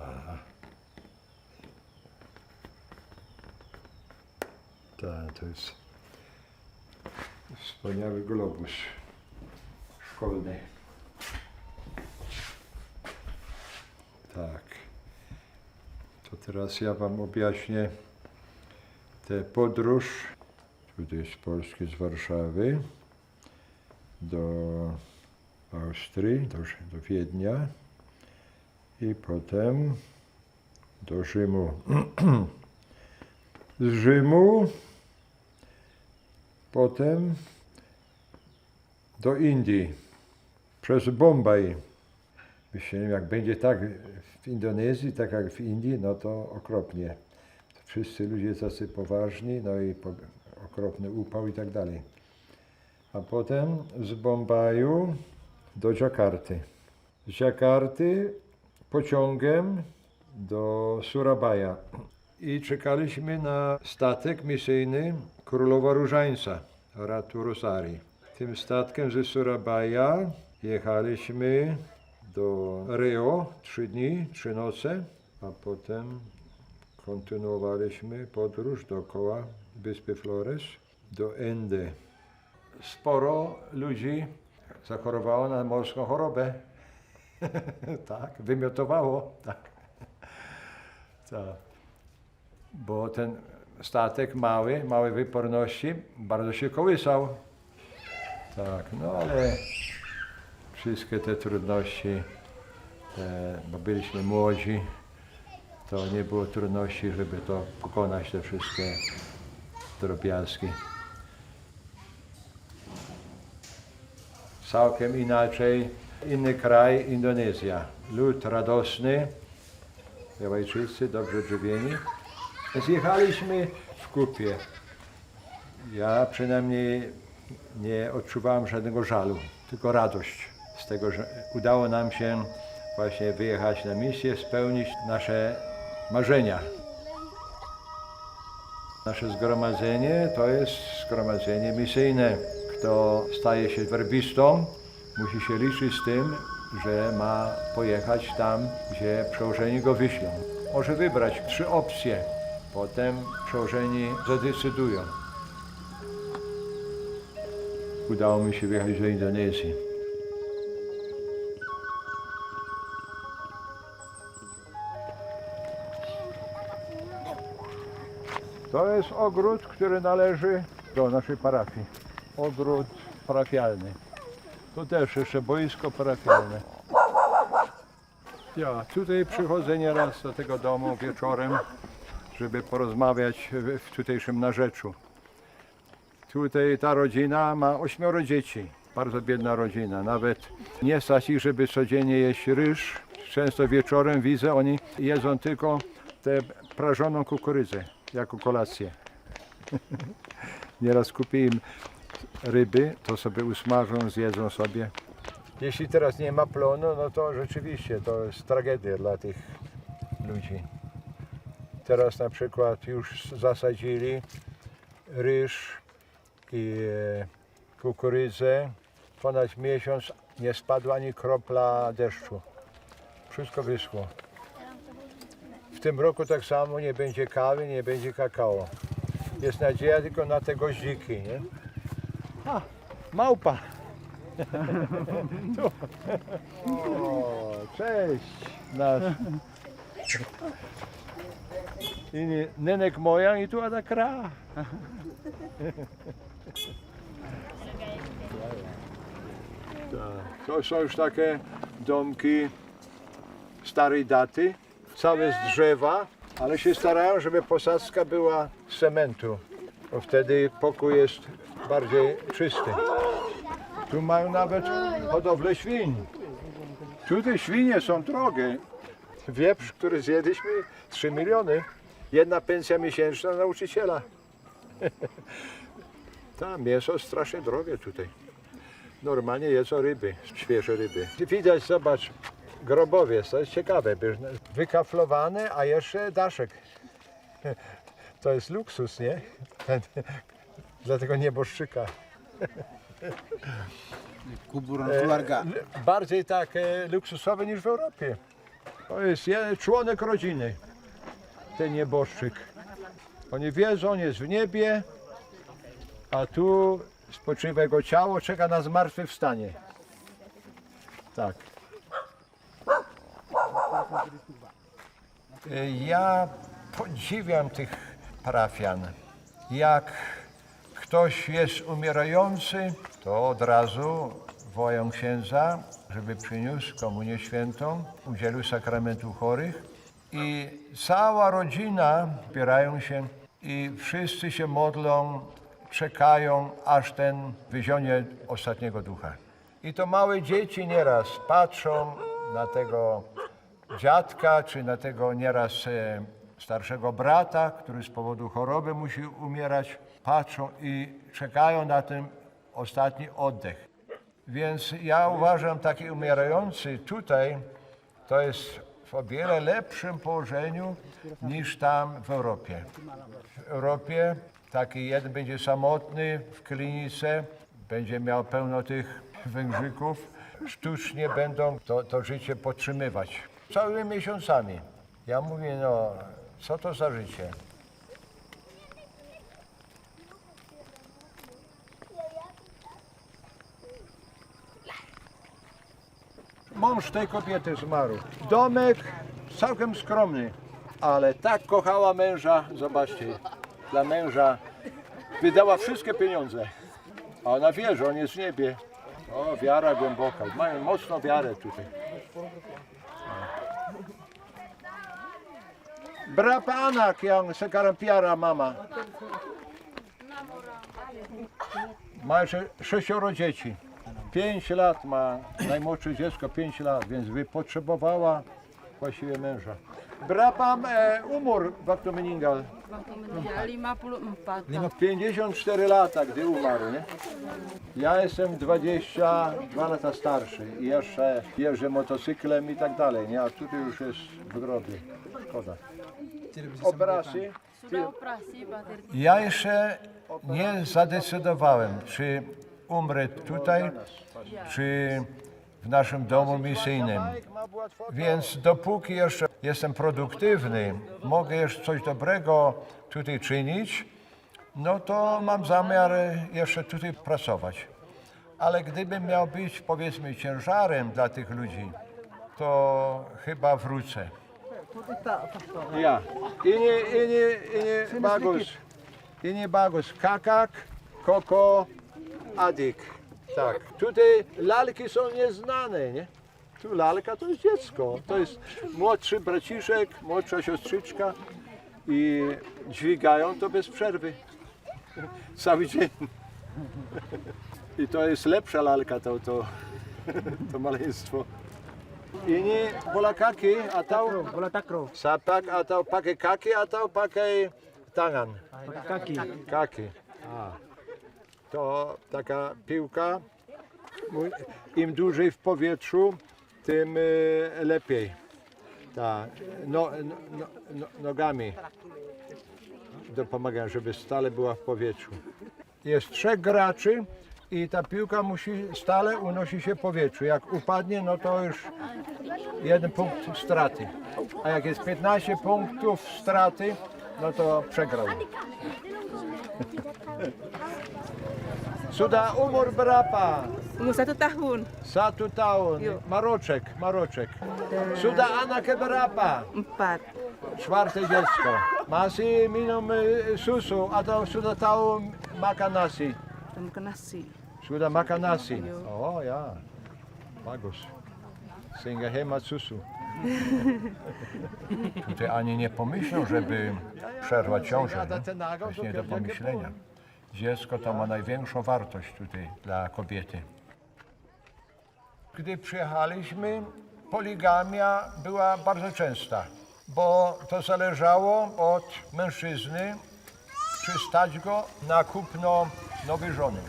Aha. Tak, to jest wspaniały globus szkolny. Tak. To teraz ja wam objaśnię tę podróż. Tutaj z Polski, z Warszawy do Austrii, do Wiednia i potem do Rzymu. Z Rzymu potem do Indii przez Bombaj. Myślę, jak będzie tak w Indonezji, tak jak w Indii, no to okropnie. Wszyscy ludzie tacy poważni, no i okropny upał i tak dalej. A potem z Bombaju do Dżakarty. Z Dżakarty pociągiem do Surabaja. I czekaliśmy na statek misyjny Królowa Różańca, Ratu Rosari. Tym statkiem ze Surabaja jechaliśmy do Rio 3 dni, 3 noce, a potem kontynuowaliśmy podróż dookoła wyspy Flores do Ende. Sporo ludzi zachorowało na morską chorobę. Tak, wymiotowało. Tak. Tak. Bo ten statek małej wyporności, bardzo się kołysał. Tak, no ale wszystkie te trudności, bo byliśmy młodzi, to nie było trudności, żeby to pokonać, te wszystkie drobiazgi. Całkiem inaczej, inny kraj, Indonezja. Lud radosny, Jawajczycy, dobrze odżywieni. Zjechaliśmy w kupie. Ja przynajmniej nie odczuwałem żadnego żalu, tylko radość z tego, że udało nam się właśnie wyjechać na misję, spełnić nasze marzenia. Nasze zgromadzenie to jest zgromadzenie misyjne. Kto staje się werbistą, musi się liczyć z tym, że ma pojechać tam, gdzie przełożeni go wyślą. Może wybrać 3 opcje, potem przełożeni zadecydują. Udało mi się wyjechać do Indonezji. To jest ogród, który należy do naszej parafii. Ogród parafialny. To też jeszcze boisko parafialne. Ja tutaj przychodzę nieraz do tego domu wieczorem, żeby porozmawiać w tutejszym narzeczu. Tutaj ta rodzina ma 8 dzieci. Bardzo biedna rodzina. Nawet nie stać ich, żeby codziennie jeść ryż. Często wieczorem widzę, oni jedzą tylko tę prażoną kukurydzę jako kolację. Nieraz kupię im ryby, to sobie usmażą, zjedzą sobie. Jeśli teraz nie ma plonu, no to rzeczywiście to jest tragedia dla tych ludzi. Teraz na przykład już zasadzili ryż i kukurydzę. Ponad miesiąc nie spadła ani kropla deszczu. Wszystko wyschło. W tym roku tak samo nie będzie kawy, nie będzie kakao. Jest nadzieja tylko na te goździki, nie? A, małpa! Tu. O, cześć! Nasz. I nenek moja i tu ada kra. To są już takie domki starej daty, całe z drzewa, ale się starają, żeby posadzka była z cementu, bo wtedy pokój jest bardziej czysty. Tu mają nawet hodowlę świń. Tutaj świnie są drogie. Wieprz, który zjedliśmy, 3 miliony. 1 pensja miesięczna nauczyciela. Tam mięso strasznie drogie tutaj. Normalnie jedzą ryby, świeże ryby. Widać, zobacz, grobowiec, to jest ciekawe. Wykaflowany, a jeszcze daszek. To jest luksus, nie? Dla tego nieboszczyka. Kuburan keluarga. Bardziej tak luksusowy niż w Europie. To jest członek rodziny, ten nieboszczyk. Oni wiedzą, on jest w niebie, a tu spoczywa jego ciało, czeka na zmartwychwstanie. Tak. Ja podziwiam tych parafian. Jak ktoś jest umierający, to od razu wołają księdza, żeby przyniósł komunię świętą, udzielił sakramentu chorych i cała rodzina zbierają się i wszyscy się modlą, czekają, aż ten wyzionie ostatniego ducha. I to małe dzieci nieraz patrzą na tego dziadka, czy na tego nieraz starszego brata, który z powodu choroby musi umierać, patrzą i czekają na ten ostatni oddech. Więc ja uważam, taki umierający tutaj to jest w o wiele lepszym położeniu niż tam w Europie. W Europie taki jeden będzie samotny w klinice, będzie miał pełno tych wężyków, sztucznie będą to życie podtrzymywać. Całymi miesiącami. Ja mówię, no co to za życie? Mąż tej kobiety zmarł. Domek całkiem skromny, ale tak kochała męża, zobaczcie, dla męża wydała wszystkie pieniądze. A ona wie, że on jest w niebie. O, wiara głęboka. Mają mocną wiarę tutaj. Berapa anak yang sekarang piara mama? Ma jeszcze 6 dzieci. 5 lat ma najmłodsze dziecko, 5 lat, więc by potrzebowała właściwie męża. Berapa umur waktu meninggal? Waktu meninggal 54 54 lata, gdy umarł, nie? Ja jestem 22 lata starszy i jeszcze jeżdżę motocyklem i tak dalej, nie? A tutaj już jest w grobie. Szkoda. Operacji? Sudah operasi Pak Tirti. Ja jeszcze nie zadecydowałem, czy umrę tutaj, czy w naszym domu misyjnym. Więc dopóki jeszcze jestem produktywny, mogę jeszcze coś dobrego tutaj czynić, no to mam zamiar jeszcze tutaj pracować. Ale gdybym miał być, powiedzmy, ciężarem dla tych ludzi, to chyba wrócę. Ja. Ini bagus. Kakak, koko, adik. Tak. Tutaj lalki są nieznane, nie? Tu lalka to jest dziecko. To jest młodszy braciszek, młodsza siostrzyczka i dźwigają to bez przerwy. Cały dzień. I to jest lepsza lalka, to maleństwo. Ini bola kaki atau Bola takraw. sapak atau pakai kaki atau pakai tangan? Kaki. Kaki. A. To taka piłka. Im dłużej w powietrzu, tym lepiej. Tak. Nogami dopomagam, żeby stale była w powietrzu. Jest 3 graczy i ta piłka musi stale unosić się w powietrzu. Jak upadnie, no to już 1 punkt straty. A jak jest 15 punktów straty, no to przegrał. Sudah umur berapa? Umur 1 tahun, 1 tahun. Maroczek. Sudah anak berapa? 4. 4 dziecko. Masih minum susu atau sudah tahu makan nasi? Dan nasi. Sudah makan nasi? Oh ja, bagus. Sehingga hemat susu. Tutaj ani nie pomyślą, żeby przerwać ciążę. Nie? To jest nie do pomyślenia. Dziecko to ma największą wartość tutaj dla kobiety. Gdy przyjechaliśmy, poligamia była bardzo częsta, bo to zależało od mężczyzny, czy stać go na kupno nowej żony.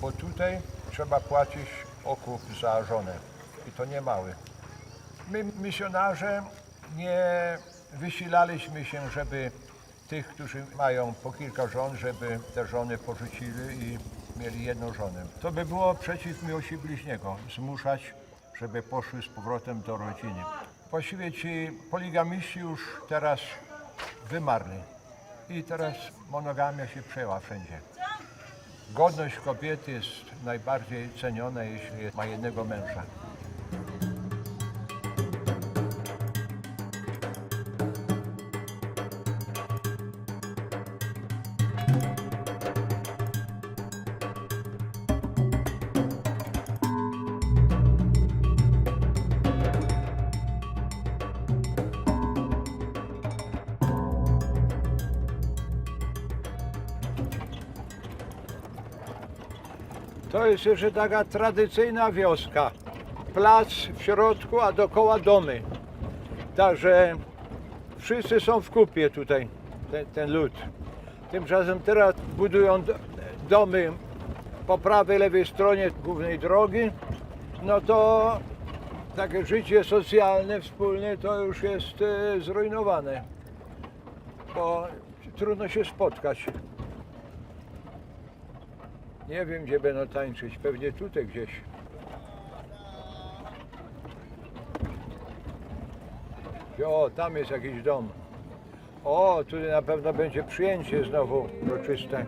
Bo tutaj trzeba płacić okup za żonę i to nie mały. My, misjonarze, nie wysilaliśmy się, żeby tych, którzy mają po kilka żon, żeby te żony porzucili i mieli jedną żonę. To by było przeciw miłości bliźniego, zmuszać, żeby poszły z powrotem do rodziny. Właściwie ci poligamiści już teraz wymarli i teraz monogamia się przejęła wszędzie. Godność kobiety jest najbardziej ceniona, jeśli ma jednego męża. To jest jeszcze taka tradycyjna wioska. Plac w środku, a dookoła domy. Także wszyscy są w kupie tutaj, ten lud. Tymczasem teraz budują domy po prawej, lewej stronie głównej drogi. No to takie życie socjalne, wspólne to już jest zrujnowane. Bo trudno się spotkać. Nie wiem, gdzie będą tańczyć, pewnie tutaj gdzieś. O, tam jest jakiś dom. O, tutaj na pewno będzie przyjęcie znowu uroczyste.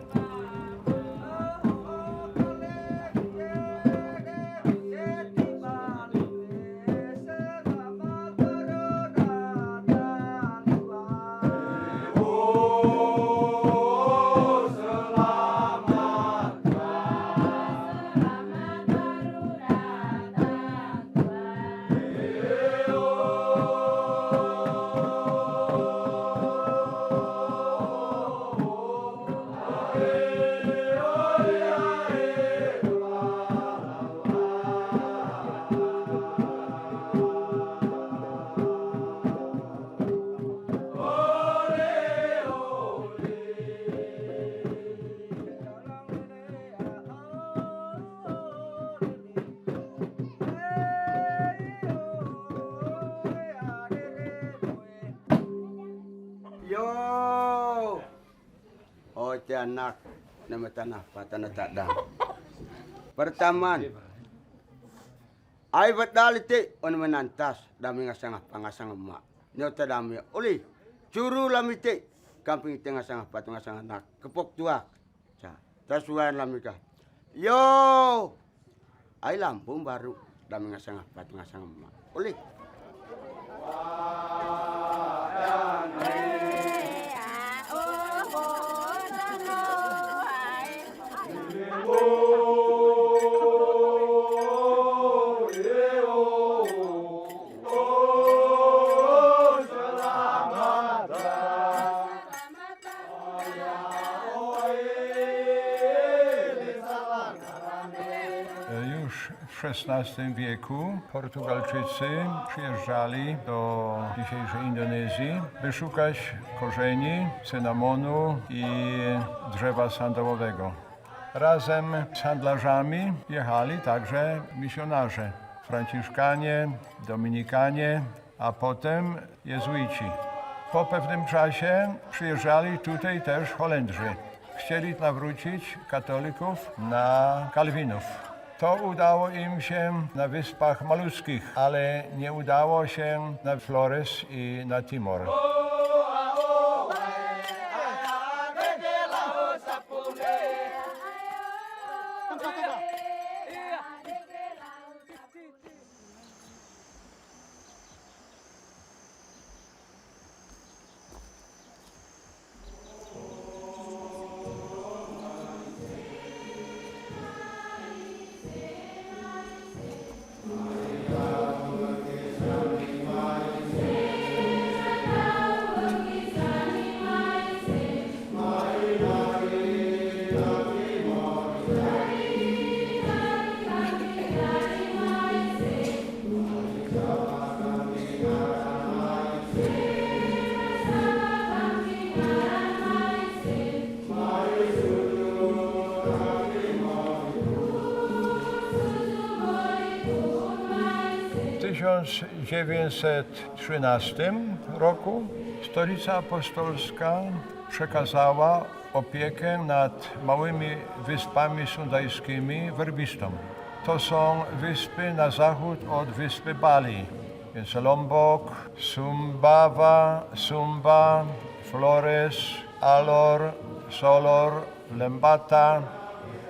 Yo, oh anak nama tanah patana tak dah. Pertaman, ay badalite on menantas dami ngasangah pangasang emak. Nyota dami oli curu lamite kamping tengah sangah patung ngasang anak kepok tua. Ca, tasuan lamika. Yo, ay Lampung baru dami ngasangah patung ngasang emak. Oli. Już w XVI wieku Portugalczycy przyjeżdżali do dzisiejszej Indonezji, by szukać korzeni, cynamonu i drzewa sandałowego. Razem z handlarzami jechali także misjonarze, franciszkanie, dominikanie, a potem jezuici. Po pewnym czasie przyjeżdżali tutaj też Holendrzy. Chcieli nawrócić katolików na Kalwinów. To udało im się na Wyspach Maluskich, ale nie udało się na Flores i na Timor. W 1913 roku stolica apostolska przekazała opiekę nad małymi wyspami sundajskimi werbistom. To są wyspy na zachód od wyspy Bali, więc Lombok, Sumbawa, Sumba, Flores, Alor, Solor, Lembata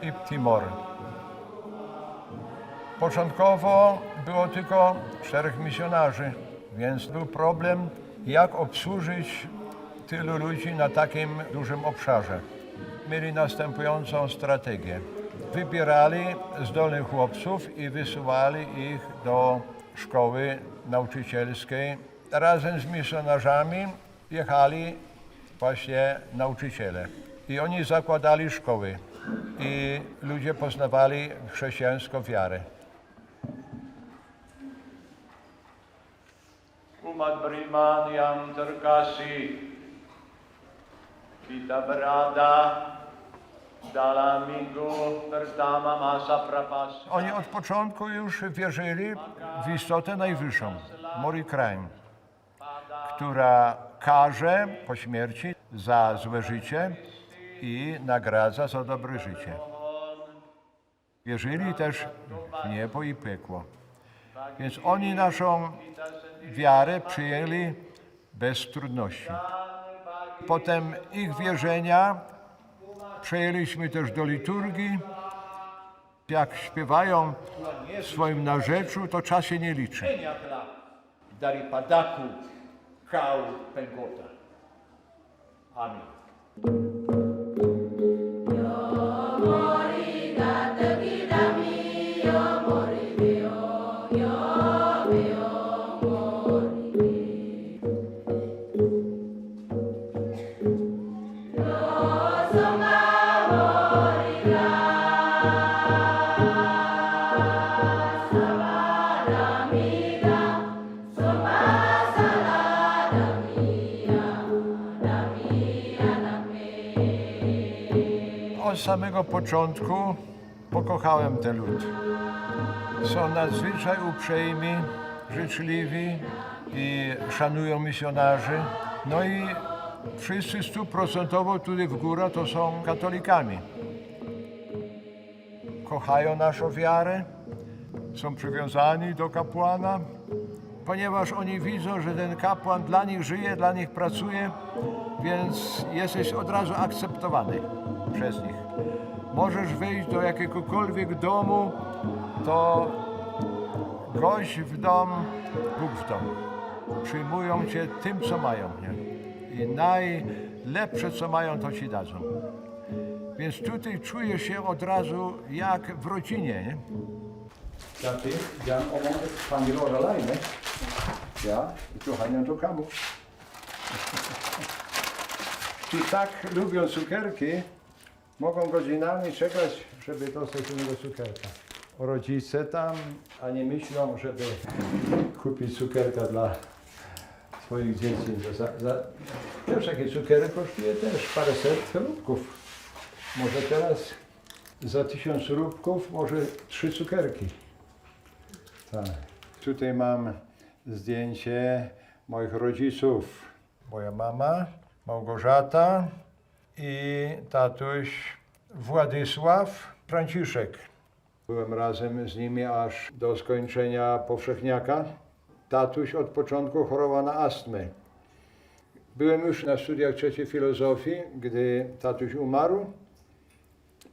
i Timor. Początkowo było tylko 4 misjonarzy, więc był problem, jak obsłużyć tylu ludzi na takim dużym obszarze. Mieli następującą strategię. Wybierali zdolnych chłopców i wysyłali ich do szkoły nauczycielskiej. Razem z misjonarzami jechali właśnie nauczyciele. I oni zakładali szkoły i ludzie poznawali chrześcijańską wiarę. Umat beriman yang terkasih, kita berada dalam minggu pertama masa prapaskah. Oni od początku już wierzyli w istotę najwyższą, Mori Krain, która karze po śmierci za złe życie i nagradza za dobre życie. Wierzyli też w niebo i piekło. Więc oni naszą wiarę przyjęli bez trudności. Potem ich wierzenia przejęliśmy też do liturgii. Jak śpiewają w swoim narzeczu, to czas się nie liczy. Daripadaku kau penggota. Amin. Od samego początku pokochałem ten lud. Są nadzwyczaj uprzejmi, życzliwi i szanują misjonarzy. No i wszyscy 100% tutaj w górę to są katolikami. Kochają naszą wiarę, są przywiązani do kapłana, ponieważ oni widzą, że ten kapłan dla nich żyje, dla nich pracuje, więc jesteś od razu akceptowany przez nich. Możesz wejść do jakiegokolwiek domu, to gość w dom, Bóg w dom. Przyjmują cię tym, co mają, nie? I najlepsze, co mają, to ci dadzą. Więc tutaj czujesz się od razu jak w rodzinie, nie? Tapi jangan omong panggil orang lain ya. Ya, itu hanya untuk kamu. I tak lubią cukierki, mogą godzinami czekać, żeby dostać innego cukierka. Rodzice tam, a nie myślą, żeby kupić cukierka dla swoich dzieci. Też takie cukierek kosztuje też paręset rubków. Może teraz za 1000 rubków może 3 cukierki. Tak. Tutaj mam zdjęcie moich rodziców. Moja mama Małgorzata i tatuś Władysław Franciszek. Byłem razem z nimi aż do skończenia powszechniaka. Tatuś od początku chorował na astmę. Byłem już na studiach trzeciej filozofii, gdy tatuś umarł.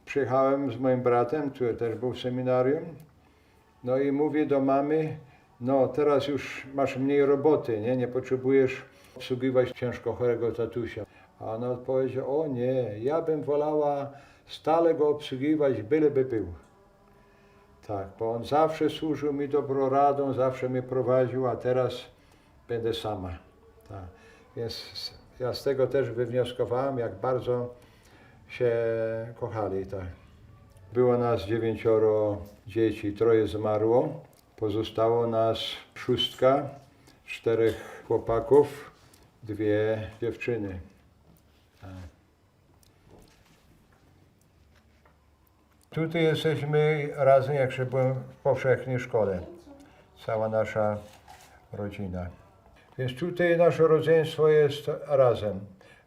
Przyjechałem z moim bratem, który też był w seminarium. No i mówię do mamy, no teraz już masz mniej roboty, nie potrzebujesz obsługiwać ciężko chorego tatusia. A ona odpowiedziała, o nie, ja bym wolała stale go obsługiwać, byleby był. Tak, bo on zawsze służył mi dobrą radą, zawsze mnie prowadził, a teraz będę sama. Tak. Więc ja z tego też wywnioskowałem, jak bardzo się kochali. Tak. Było nas 9 dzieci, 3 zmarło, pozostało nas 6, 4 chłopaków, 2 dziewczyny. Tak. Tutaj jesteśmy razem, jak się byłem w powszechnej szkole, cała nasza rodzina. Więc tutaj nasze rodzeństwo jest razem.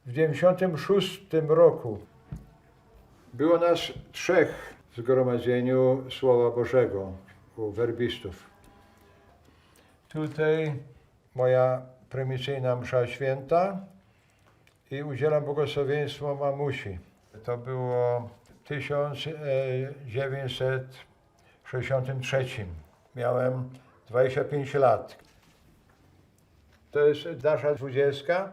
W 96 roku było nas 3 w Zgromadzeniu Słowa Bożego u werbistów. Tutaj moja prymicyjna msza święta i udzielam błogosławieństwo mamusi. To było w 1963. Miałem 25 lat. To jest nasza 20,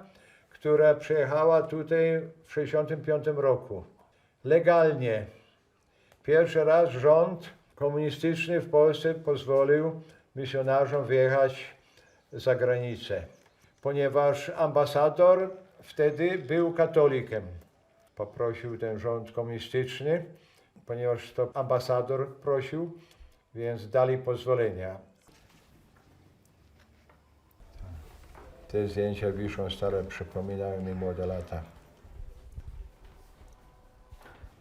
która przyjechała tutaj w 65 roku. Legalnie. Pierwszy raz rząd komunistyczny w Polsce pozwolił misjonarzom wyjechać za granicę, ponieważ ambasador wtedy był katolikiem. Poprosił ten rząd komunistyczny, ponieważ to ambasador prosił, więc dali pozwolenia. Te zdjęcia wiszą stare, przypominają mi młode lata.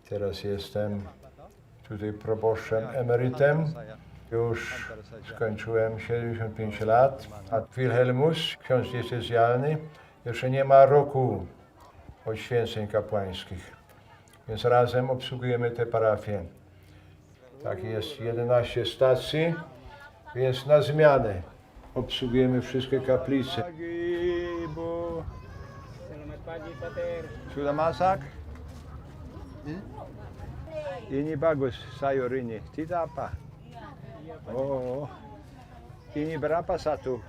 Teraz jestem tutaj proboszczem emerytem. Już skończyłem 75 lat, a Wilhelmus, ksiądz diecezjalny, jeszcze nie ma roku od święceń kapłańskich. Więc razem obsługujemy tę parafię. Tak jest 11 stacji, więc na zmianę obsługujemy wszystkie kaplice. Sudah masak? Ini bagus sayur ini. Tidak apa. Oh, ini berapa satu?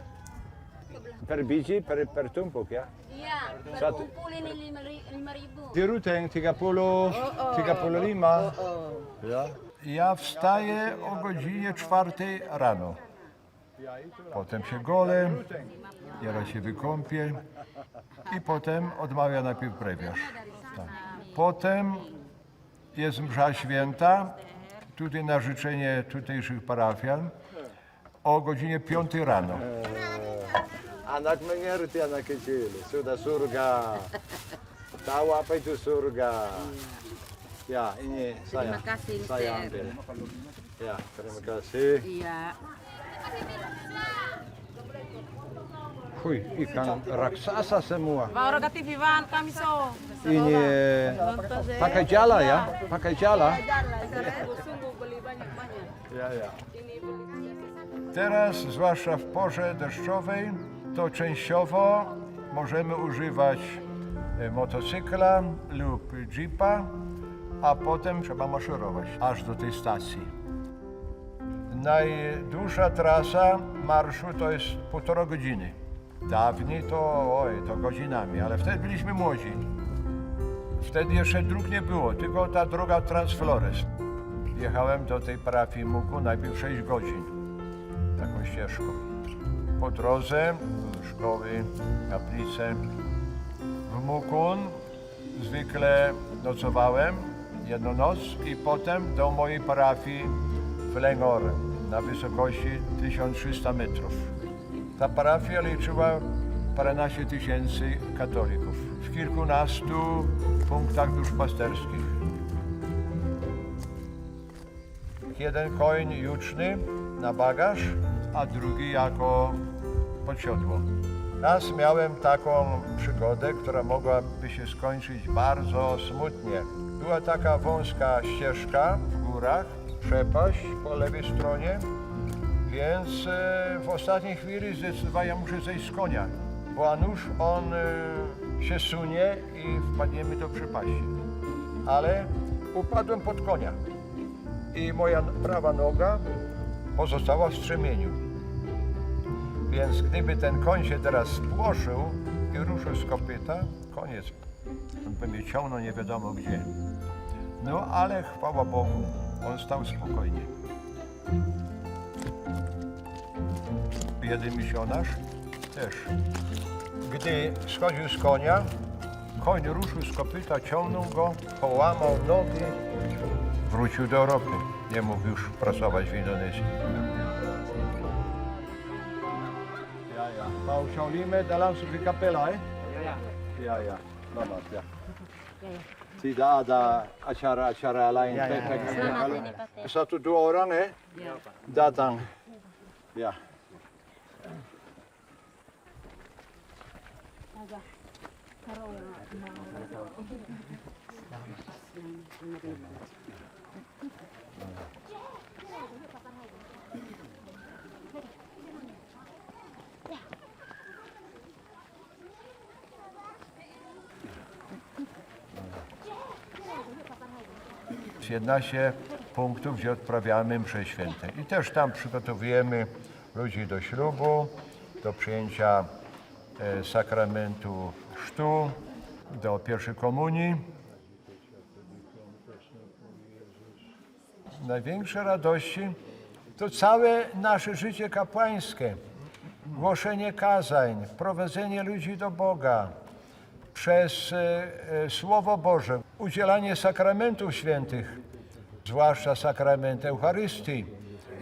Per biji, per tumpuk ya? Iya, Satu. berkumpul ini 5.000. Di ruteng 35. Ja. Ja wstaję o godzinie 4 rano. Potem się golę, ja się wykąpię i potem odmawia najpierw brewiarz. Tak. Potem jest msza święta, tutaj na życzenie tutejszych parafian, o godzinie 5 rano. Anak mengerti anak kecil, sudah surga. Tahu apa itu surga? Ya, ini saya. Terima kasih, Saya Mister. ambil. Ya, terima kasih. Iya. Wih, ikan raksasa semua. Bawa kativivan kami so. Ini pakai jala ya, pakai jala. Sungguh beli banyak-banyak. Ja, ja. Teraz, zwłaszcza w porze deszczowej, to częściowo możemy używać motocykla lub jeepa, a potem trzeba maszerować aż do tej stacji. Najdłuższa trasa marszu to jest 1,5 godziny. Dawniej to godzinami, ale wtedy byliśmy młodzi. Wtedy jeszcze dróg nie było, tylko ta droga Transflores. Jechałem do tej parafii Muku najpierw 6 godzin, taką ścieżką. Po drodze do szkoły, kaplice. W Mukun zwykle nocowałem jedną noc i potem do mojej parafii w Lengor na wysokości 1300 metrów. Ta parafia liczyła paręnaście tysięcy katolików w kilkunastu punktach duszpasterskich. Jeden koń juczny na bagaż, a drugi jako podsiodło. Raz miałem taką przygodę, która mogłaby się skończyć bardzo smutnie. Była taka wąska ścieżka w górach, przepaść po lewej stronie, więc w ostatniej chwili zdecydowałem, ja muszę zejść z konia, bo a nuż on się sunie i wpadniemy do przepaści. Ale upadłem pod konia i moja prawa noga pozostała w strzemieniu. Więc gdyby ten koń się teraz spłoszył i ruszył z kopyta, koniec. On by mnie ciągnął nie wiadomo gdzie. No ale chwała Bogu, on stał spokojnie. Jeden misjonarz też. Gdy schodził z konia, koń ruszył z kopyta, ciągnął go, połamał nogi, wrócił do Europy. Nie mógł już pracować w Indonezji. Mau Shaolime dalam sufi kapela, eh? Ya, ya. Selamat, ya. Tidak ada acara-acara lain. Kalau satu dua orang datang. Ya. Jest 11 punktów, gdzie odprawiamy msze święte. I też tam przygotowujemy ludzi do ślubu, do przyjęcia sakramentu chrztu, do pierwszej komunii. Największe radości to całe nasze życie kapłańskie. Głoszenie kazań, prowadzenie ludzi do Boga przez Słowo Boże, udzielanie sakramentów świętych, zwłaszcza sakrament Eucharystii,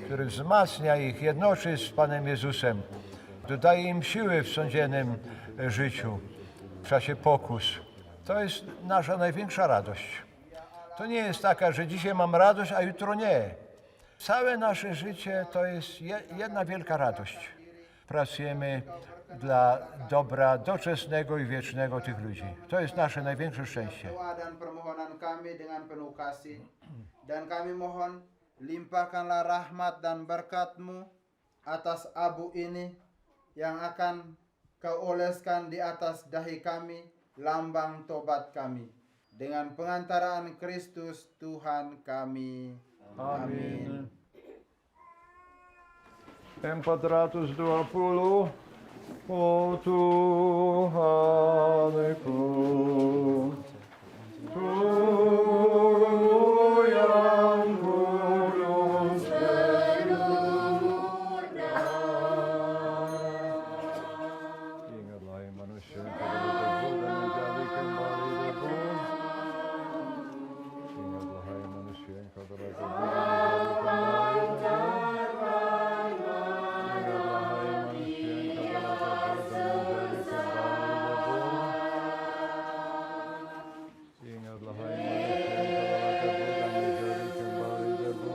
który wzmacnia ich, jednoczy z Panem Jezusem, dodaje im siły w codziennym życiu, w czasie pokus. To jest nasza największa radość. To nie jest taka, że dzisiaj mam radość, a jutro nie. Całe nasze życie to jest jedna wielka radość. Pracujemy dla dobra doczesnego i wiecznego tych ludzi. To jest nasze największe szczęście. Doa dan permohonan kami dengan penuh kasih. Dan kami mohon limpahkanlah rahmat dan berkat-Mu atas abu ini yang akan Kau oleskan di atas dahi kami, lambang tobat kami. Dengan pengantaraan Kristus Tuhan kami. Amin. Empatratus duapulu, o Tuhanku, Tu yang kudus ingatlah yang manusia kepada Tuhan dan menjadi kembali debu. Ingatlah hai manusia yang kepada Tuhan dan menjadi kembali debu.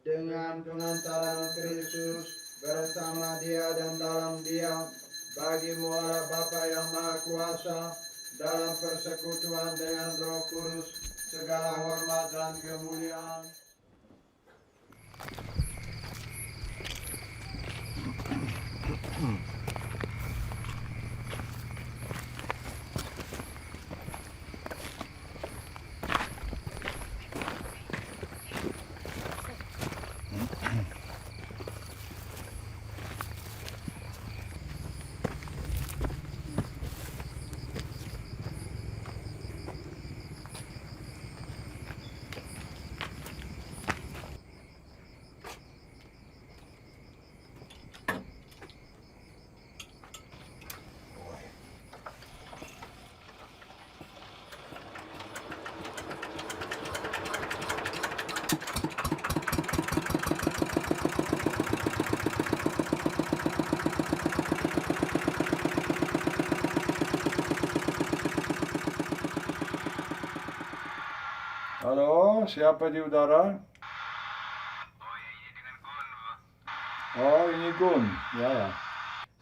Dengan pengantaran Kristus bersama Dia dan dalam Dia, bagimu Allah Bapa yang Maha Kuasa, dalam persekutuan dengan Roh Kudus, segala hormat dan kemuliaan. Halo, siapa di udara? Oh, ini Gun. Ya.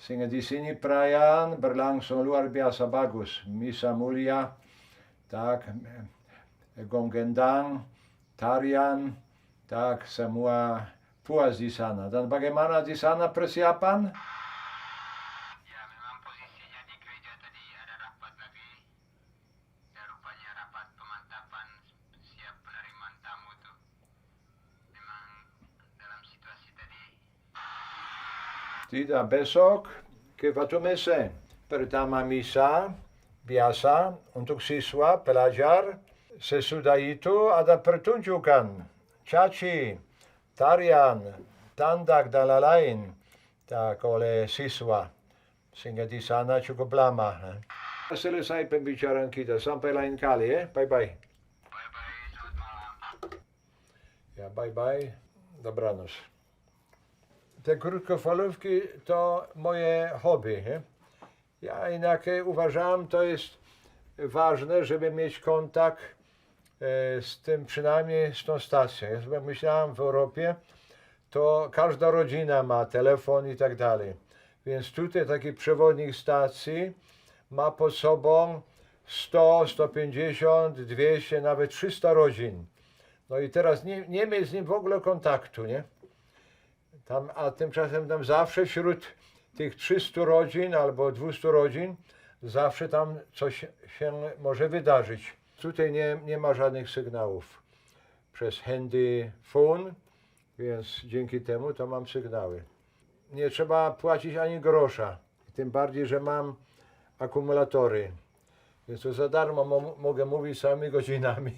Sehingga di sini perayaan berlangsung luar biasa bagus. Misa mulia, tak, gonggendang, tarian, tak, semua puas di sana. Dan bagaimana di sana persiapan? Ya, memang posisinya di gereja tadi ada rapat lagi. Dan rupanya rapat pemantapan siap penerimaan tamu tuh. Memang dalam situasi tadi. Tidak, besok ke Batu Mese. Pertama misa biasa untuk siswa pelajar. Sesudah itu ada pertunjukan, caci, tarian, tandak dan lain-lain tak oleh siswa. Sehingga di sana cukup lama. Selesai pembicaraan kita. Sampai lain kali ya. Bye-bye. Bye-bye, selamat malam. Ja, bye-bye. Dobranoc. Te krótkofalówki to moje hobby. Nie? Ja jednak uważam, to jest ważne, żeby mieć kontakt z tym, przynajmniej z tą stacją. Ja sobie myślałem w Europie, to każda rodzina ma telefon i tak dalej. Więc tutaj taki przewodnik stacji ma pod sobą 100, 150, 200, nawet 300 rodzin. No i teraz nie mieć z nim w ogóle kontaktu, nie? A tymczasem tam zawsze wśród tych 300 rodzin albo 200 rodzin zawsze tam coś się może wydarzyć. Tutaj nie ma żadnych sygnałów przez handy phone, więc dzięki temu to mam sygnały. Nie trzeba płacić ani grosza, tym bardziej, że mam akumulatory, więc to za darmo mogę mówić samymi godzinami.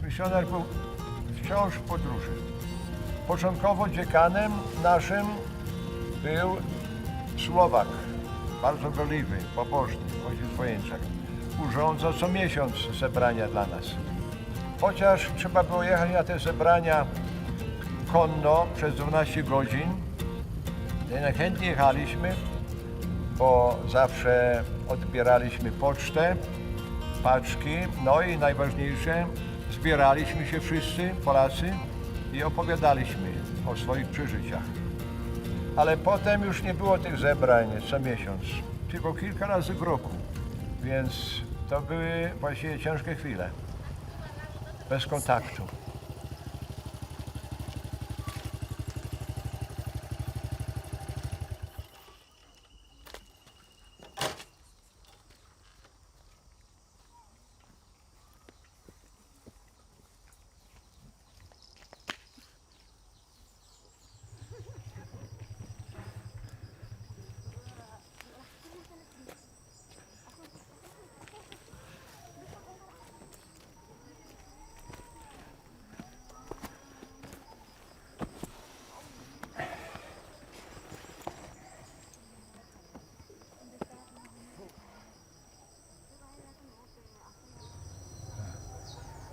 Misjonar był wciąż w podróży. Początkowo dziekanem naszym był Słowak, bardzo gorliwy, pobożny, ojciec Wojęczak. Urządzał co miesiąc zebrania dla nas. Chociaż trzeba było jechać na te zebrania konno przez 12 godzin, najchętniej jechaliśmy, bo zawsze odbieraliśmy pocztę, paczki, no i najważniejsze, zbieraliśmy się wszyscy, Polacy, i opowiadaliśmy o swoich przeżyciach. Ale potem już nie było tych zebrań co miesiąc, tylko kilka razy w roku, więc to były właściwie ciężkie chwile, bez kontaktu.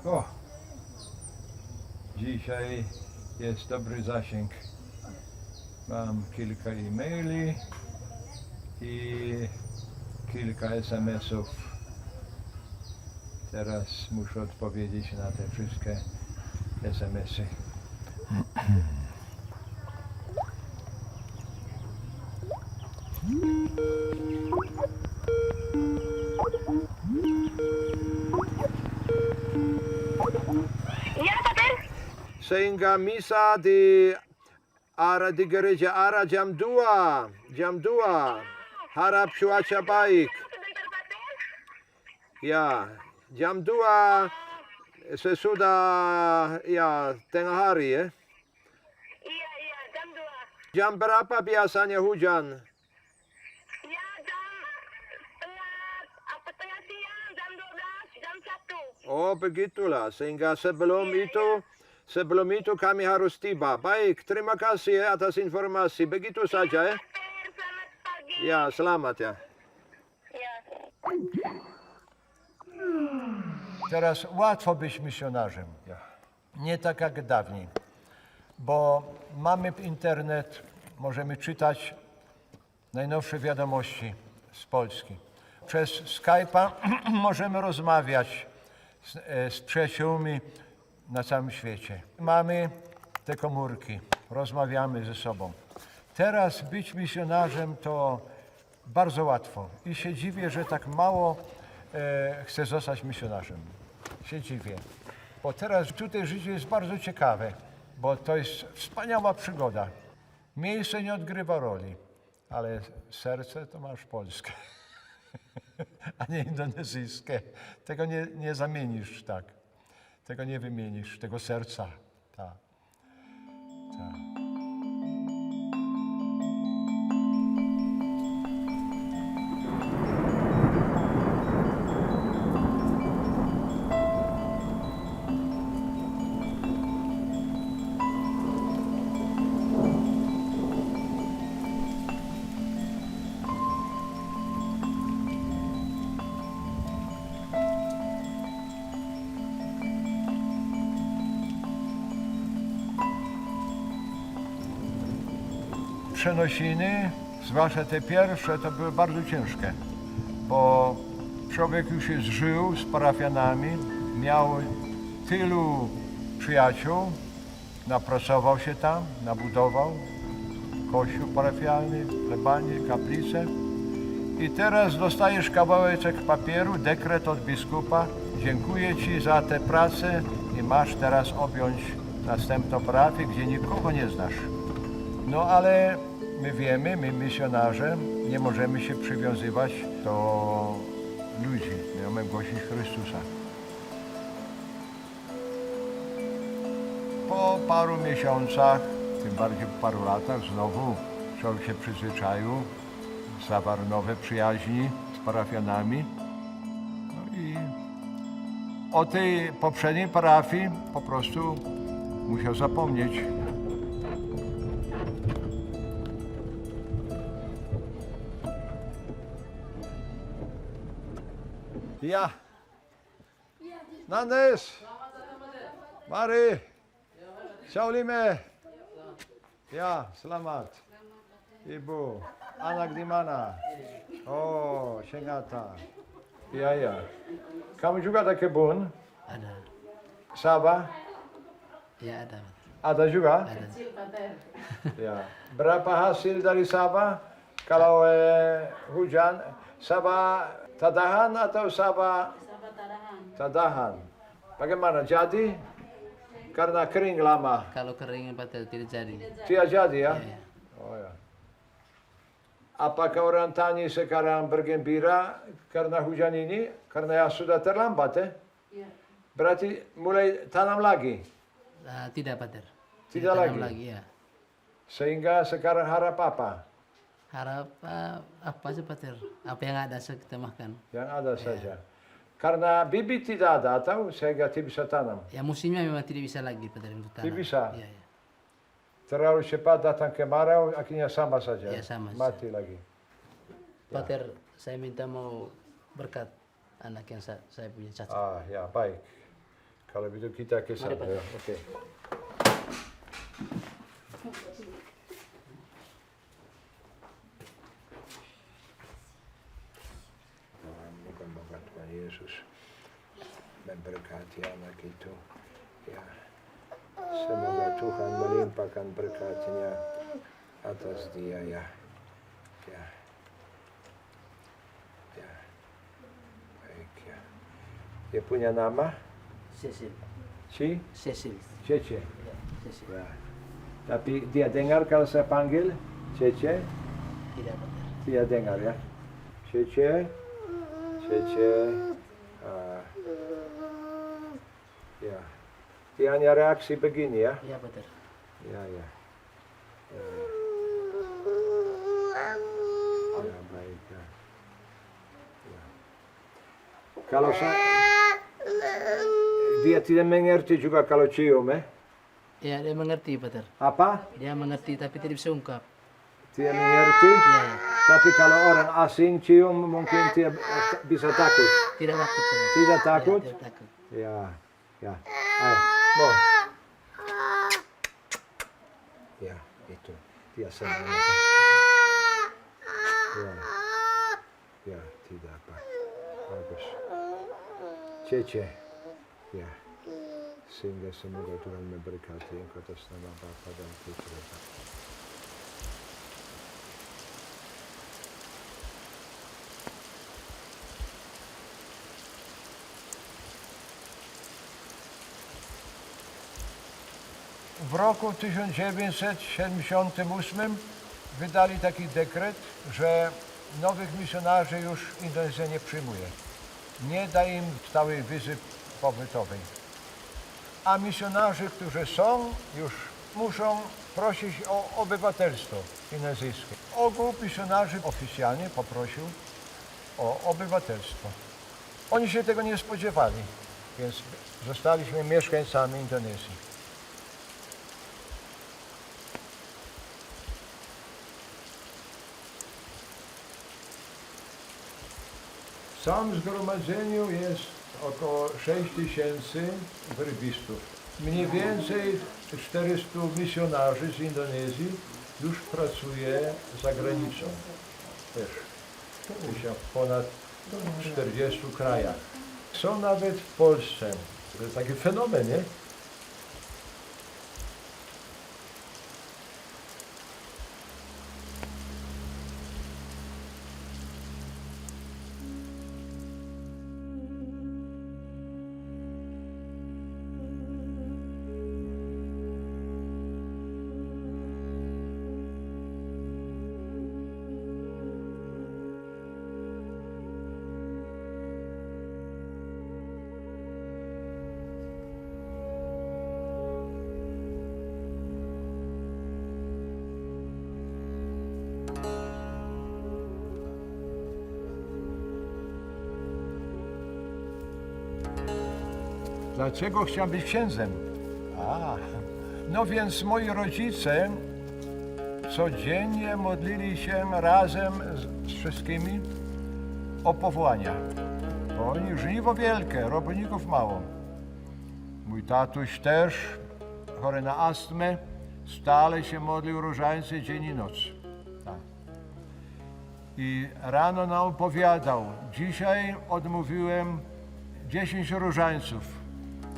O, dzisiaj jest dobry zasięg. Mam kilka e-maili i kilka SMS-ów. Teraz muszę odpowiedzieć na te wszystkie SMS-y. Sehingga misa di gereja Ara jam 2, harap cuaca baik. Ya, jam 2 sesudah ya tengah hari ya. Iya, jam 2. Jam berapa biasanya hujan? Ya, tengah siang, jam 12, jam 1. Oh begitulah, sehingga sebelum itu kami harus tiba. Baik, terima kasih ya atas informasi. Begitu saja ya. Selamat pagi. Ya, selamat ya. Ya. Teraz łatwo być misjonarzem. Nie tak jak dawniej, bo mamy internet, możemy czytać najnowsze wiadomości z Polski. Przez Skype'a możemy rozmawiać z przyjaciółmi na całym świecie. Mamy te komórki, rozmawiamy ze sobą. Teraz być misjonarzem to bardzo łatwo i się dziwię, że tak mało chce zostać misjonarzem. Się dziwię, bo teraz tutaj życie jest bardzo ciekawe, bo to jest wspaniała przygoda. Miejsce nie odgrywa roli, ale serce to masz Polskę. a nie indonezyjskie. Tego nie zamienisz tak. Tego nie wymienisz, tego serca. Tak. Tak. Przenosiny, zwłaszcza te pierwsze, to były bardzo ciężkie, bo człowiek już się zżył z parafianami, miał tylu przyjaciół, napracował się tam, nabudował kościół parafialny, plebanię, kaplicę i teraz dostajesz kawałeczek papieru, dekret od biskupa, dziękuję Ci za tę pracę i masz teraz objąć następną parafię, gdzie nikogo nie znasz. No ale my wiemy, my misjonarze, nie możemy się przywiązywać do ludzi. My mamy głosić Chrystusa. Po paru miesiącach, tym bardziej po paru latach, znowu człowiek się przyzwyczaił, zawarł nowe przyjaźni z parafianami. No i o tej poprzedniej parafii po prostu musiał zapomnieć. Ya. Nandes. Mari. Shaulime. Ya, selamat. Ibu. Anak di mana? Oh, Shengata. Iya, ya. Kamu juga ada kebun? Ada. Sawah? Ya ada. Ada juga? Ada. Ya. Berapa hasil dari sawah? Kalau hujan, sawah tadahan atau sawah? Tadahan. Bagaimana? Jadi? Karena kering lama. Kalau kering Pater tidak jadi. Tidak jadi ya? Ya. Oh ya. Apakah orang tani sekarang bergembira karena hujan ini? Karena sudah terlambat Berarti mulai tanam lagi? Tidak Pater. Tidak tanam lagi? ya. Sehingga sekarang harap apa? Harap apa sih Pater? Apa yang ada kita makan. Yang ada saja. Karena bibit tidak ada atau sehingga tidak bisa tanam? Ya musimnya memang tidak bisa lagi Pater untuk tanam. Tidak bisa? Ya, ya. Terlalu cepat datang kemarau, akhirnya sama saja. Ya, sama Mati lagi. Pater, saya minta mau berkat anak yang saya punya cacat. Ah ya, baik. Kalau begitu kita ke sana. Mari, Pak. Ya, oke. Moga-moga Tuhan Yesus memberkati anak itu. Ya. Semoga Tuhan melimpahkan berkat-Nya atas dia ya. Ya. Ya. Baik ya. Dia punya nama? Cecil. Cece. Cecil. Ya. Tapi dia dengar kalau saya panggil Cece? Tidak Pater. Dia dengar ya. Cece. Cece. Ya. Dia hanya reaksi begini ya. Ya Pater. Ya, ya. Ya, ya baik ya. Ya. Kalau saya dia tidak mengerti juga kalau cium Ya dia mengerti Pater. Apa? Dia mengerti tapi tidak bisa ungkap. Tidak mengerti? Ya, ya. Tapi kalau orang asing cium mungkin dia bisa takut. Tidak takut Pater. Tidak takut? Ya, tidak takut. Ya, ya. Ayo, mau. Ya, itu. Dia senang. Ya. Ya, tidak apa. Bagus. Cece. Ya. Sehingga semoga Tuhan memberkati engkau atas nama Bapa dan Putra. W roku 1978 wydali taki dekret, że nowych misjonarzy już Indonezja nie przyjmuje. Nie da im stałej wizy pobytowej. A misjonarzy, którzy są, już muszą prosić o obywatelstwo indonezyjskie. Ogół misjonarzy oficjalnie poprosił o obywatelstwo. Oni się tego nie spodziewali, więc zostaliśmy mieszkańcami Indonezji. W całym zgromadzeniu jest około 6 000 werbistów. Mniej więcej 400 misjonarzy z Indonezji już pracuje za granicą. Też w ponad 40 krajach. Są nawet w Polsce. To jest taki fenomen, nie? Dlaczego chciałem być księdzem? No więc moi rodzice codziennie modlili się razem z wszystkimi o powołania. Bo oni żniwo wielkie, robotników mało. Mój tatuś też, chory na astmę, stale się modlił różańce dzień i noc. Tak. I rano nam opowiadał, dzisiaj odmówiłem 10 różańców,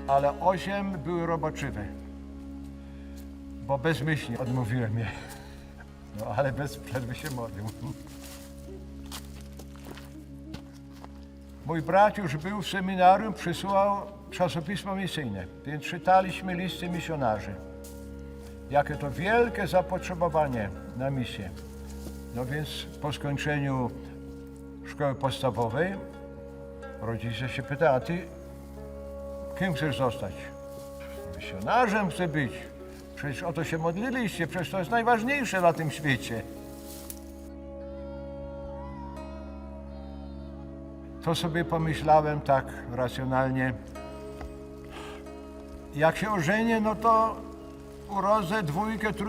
ale 8 były roboczywe, bo bezmyślnie odmówiłem je. No ale bez przerwy się modlił. Mój brat już był w seminarium, przysyłał czasopismo misyjne, więc czytaliśmy listy misjonarzy. Jakie to wielkie zapotrzebowanie na misję. No więc po skończeniu szkoły podstawowej rodzice się pytają, a ty kim chcesz zostać? Misjonarzem chcę być. Przecież o to się modliliście, przecież to jest najważniejsze na tym świecie. To sobie pomyślałem tak racjonalnie. Jak się ożenię, no to urodzę 2,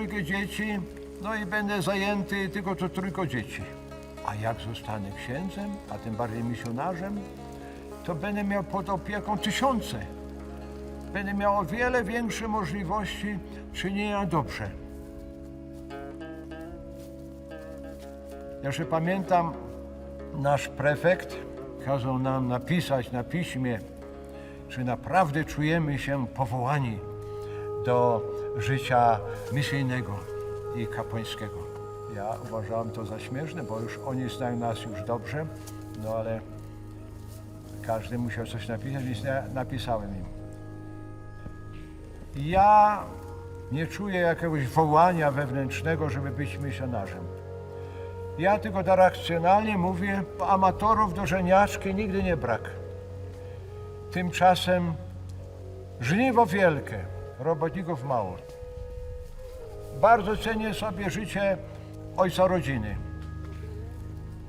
3 dzieci, no i będę zajęty tylko to 3 dzieci. A jak zostanę księdzem, a tym bardziej misjonarzem, to będę miał pod opieką 1000. Będę miał o wiele większe możliwości czynienia dobrze. Jeszcze pamiętam, nasz prefekt kazał nam napisać na piśmie, czy naprawdę czujemy się powołani do życia misyjnego i kapłańskiego. Ja uważałem to za śmieszne, bo już oni znają nas już dobrze, no ale każdy musiał coś napisać, więc ja napisałem im. Ja nie czuję jakiegoś wołania wewnętrznego, żeby być misjonarzem. Ja tylko tak racjonalnie mówię, amatorów do żeniaczki nigdy nie brak. Tymczasem żniwo wielkie, robotników mało. Bardzo cenię sobie życie ojca rodziny.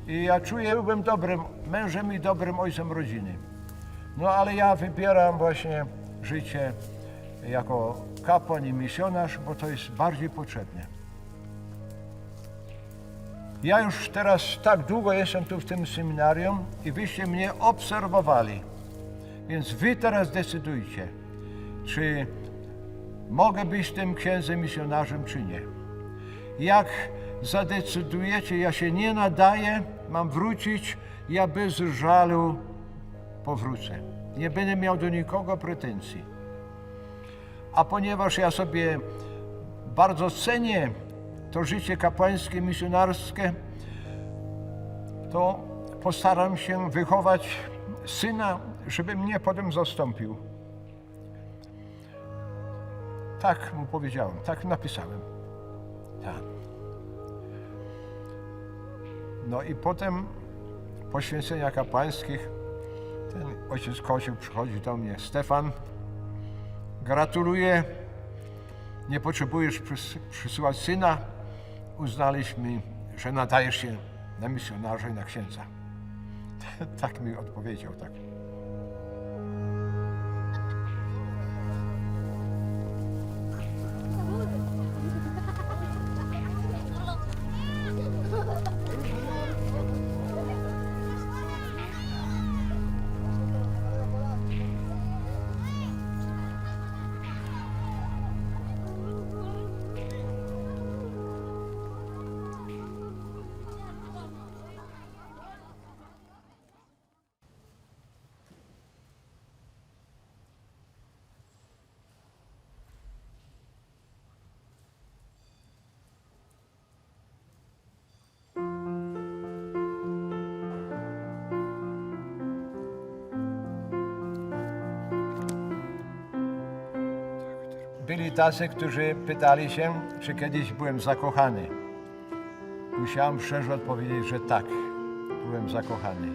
I ja czuję, byłem dobrym mężem i dobrym ojcem rodziny. No ale ja wybieram właśnie życie jako kapłan i misjonarz, bo to jest bardziej potrzebne. Ja już teraz tak długo jestem tu w tym seminarium i wyście mnie obserwowali. Więc wy teraz decydujcie, czy mogę być tym księdzem misjonarzem, czy nie. Jak zadecydujecie, ja się nie nadaję, mam wrócić, ja bez żalu powrócę. Nie będę miał do nikogo pretensji. A ponieważ ja sobie bardzo cenię to życie kapłańskie, misjonarskie, to postaram się wychować syna, żeby mnie potem zastąpił. Tak mu powiedziałem, tak napisałem. Tak. No i potem po święceniach kapłańskich ten ojciec Kościół przychodzi do mnie. Stefan, gratuluję, nie potrzebujesz przysyłać syna. Uznaliśmy, że nadajesz się na misjonarza i na księdza. Tak mi odpowiedział, tak. Byli tacy, którzy pytali się, czy kiedyś byłem zakochany. Musiałem szczerze odpowiedzieć, że tak, byłem zakochany.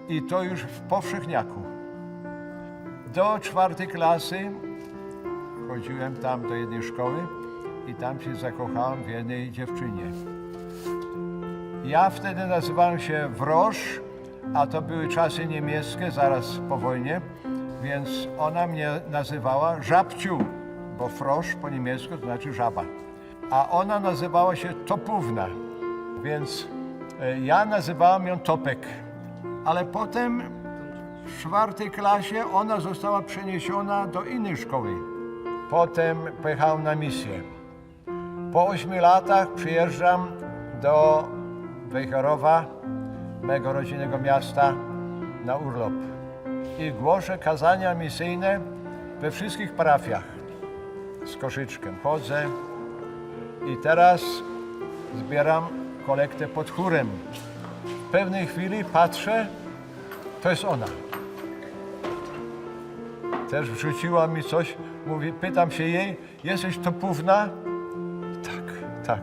I to już w powszechniaku. Do 4. klasy chodziłem tam do jednej szkoły i tam się zakochałem w jednej dziewczynie. Ja wtedy nazywałem się Wroż, a to były czasy niemieckie, zaraz po wojnie, więc ona mnie nazywała Żabciu, bo Frosch po niemiecku to znaczy żaba. A ona nazywała się Topówna, więc ja nazywałem ją Topek. Ale potem w 4. klasie ona została przeniesiona do innej szkoły. Potem pojechałem na misję. Po 8 latach przyjeżdżam do Wejherowa, mego rodzinnego miasta, na urlop. I głoszę kazania misyjne we wszystkich parafiach. Z koszyczkiem chodzę i teraz zbieram kolektę pod chórem. W pewnej chwili patrzę, to jest ona. Też wrzuciła mi coś, mówi, pytam się jej, jesteś Topówna? Tak.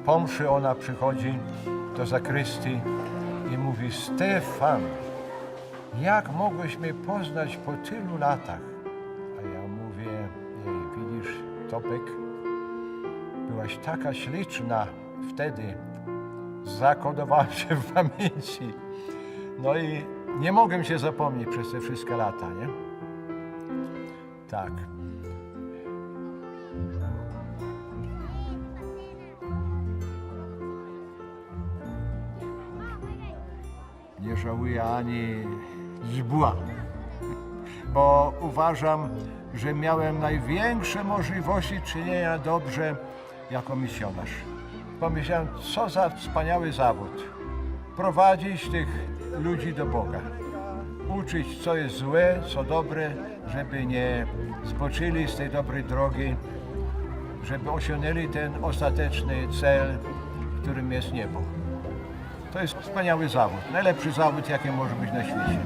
Po mszy ona przychodzi do zakrystii i mówi, Stefan, jak mogłeś mnie poznać po tylu latach? A ja mówię, widzisz, Topek, byłaś taka śliczna wtedy, zakodowałem się w pamięci. No i nie mogłem się zapomnieć przez te wszystkie lata, nie? Tak. Nie żałuję ani źbła, bo uważam, że miałem największe możliwości czynienia dobrze jako misjonarz. Pomyślałem, co za wspaniały zawód. Prowadzić tych ludzi do Boga. Uczyć, co jest złe, co dobre, żeby nie zboczyli z tej dobrej drogi, żeby osiągnęli ten ostateczny cel, którym jest niebo. To jest wspaniały zawód, najlepszy zawód, jaki może być na świecie.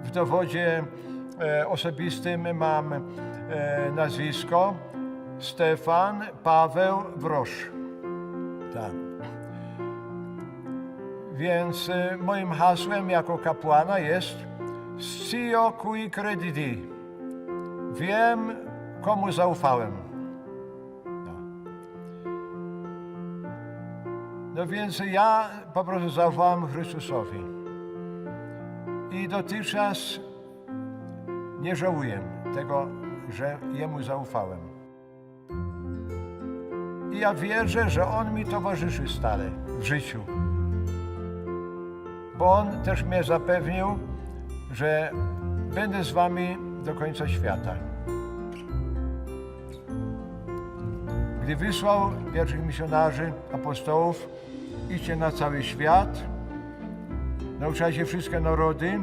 W dowodzie osobistym mam nazwisko Stefan Paweł Wroż. Tak. Więc moim hasłem jako kapłana jest Scio cui credidi. Wiem, komu zaufałem. No więc ja po prostu zaufałem Chrystusowi. I dotychczas nie żałuję tego, że Jemu zaufałem. I ja wierzę, że On mi towarzyszy stale w życiu. Bo On też mnie zapewnił, że będę z wami do końca świata. Gdy wysłał pierwszych misjonarzy, apostołów, idźcie na cały świat, nauczajcie wszystkie narody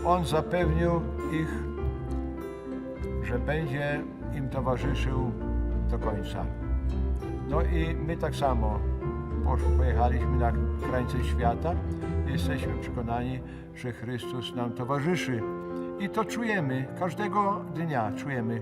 On zapewnił ich, że będzie im towarzyszył do końca. No i my tak samo pojechaliśmy na krańce świata. Jesteśmy przekonani, że Chrystus nam towarzyszy. I to czujemy, każdego dnia czujemy.